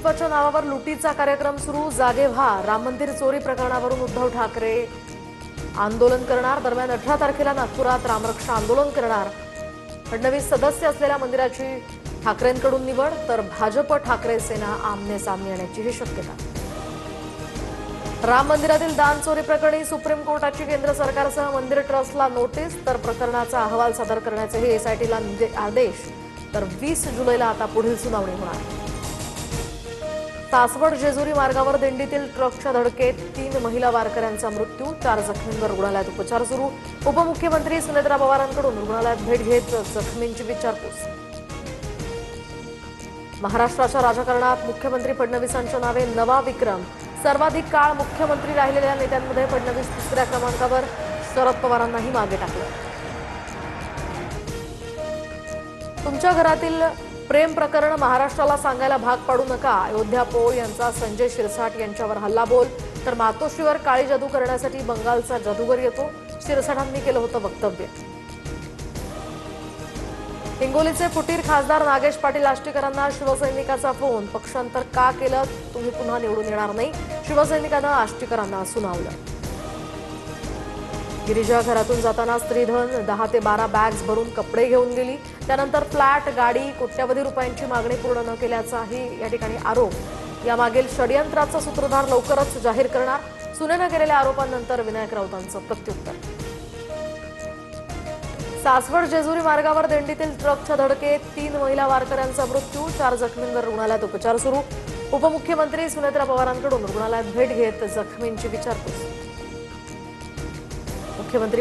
हिंदुत्वाच्या नावावर लुटीचा कार्यक्रम सुरू, जागे व्हा। राम मंदिर चोरी प्रकरणावरून उद्धव ठाकरे आंदोलन करणार। दरम्यान 18 तारखेला नागपुरात रामरक्षा आंदोलन करणार। फडणवीस सदस्य असलेल्या मंदिराची ठाकरेंकडून निवड, तर भाजप ठाकरे सेना आमने सामने येण्याची ही शक्यता। राम मंदिरातील दान चोरी प्रकरणी सुप्रीम कोर्टाची केंद्र सरकारसह मंदिर ट्रस्टला नोटीस, तर प्रकरणाचा अहवाल सादर करण्याचे एसआयटीला आदेश। तर 20 जुलैला आता पुढील सुनावणी होणार। सासवड जेजुरी मार्गावर दिंडीतील ट्रकच्या धडकेत 3 महिला वारकऱ्यांचा मृत्यू, 4 जखमींवर रुग्णालयात उपचार सुरू। उपमुख्यमंत्री सुनेत्रा पवारांकडून रुग्णालयात भेट घेत जखमींची विचारपूस। महाराष्ट्राच्या राजकारणात मुख्यमंत्री फडणवीसांच्या नावे नवा विक्रम। सर्वाधिक काळ मुख्यमंत्री राहिलेल्या नेत्यांमध्ये फडणवीस 3ऱ्या क्रमांकावर, शरद पवारांनाही मागे टाकलं। तुमच्या घरातील प्रेम प्रकरण महाराष्ट्राला सांगायला भाग पाडू नका। अयोध्या पोळ यांचा संजय शिरसाट यांच्यावर हल्लाबोल, तर मातोश्रीवर काळी जादू करण्यासाठी बंगालचा जादूगर येतो, शिरसाटांनी केलं होतं वक्तव्य। हिंगोलीचे फुटीर खासदार नागेश पाटील आष्टीकरांना शिवसैनिकाचा फोन, पक्षांतर का केलं, तुम्ही पुन्हा निवडून येणार नाही, शिवसैनिकांना आष्टीकरांना सुनावलं। गिरिजा घरातून जाताना स्त्रीधन 10 ते 12 बॅग्स भरून कपडे घेऊन गेली, त्यानंतर फ्लॅट, गाडी, कोट्यवधी रुपयांची मागणी पूर्ण न केल्याचाही या ठिकाणी आरोप। यामागील षडयंत्राचा सूत्रधार लवकरच जाहीर करणार। सुनेनं केलेल्या आरोपांनंतर विनायक राऊतांचं प्रत्युत्तर। सासवड जेजुरी मार्गावर दिंडीतील ट्रकच्या धडकेत 3 महिला वारकऱ्यांचा मृत्यू, 4 जखमींवर रुग्णालयात उपचार सुरू। उपमुख्यमंत्री सुनेत्रा पवारांकडून रुग्णालयात भेट घेत जखमींची विचारपूस। मुख्यमंत्री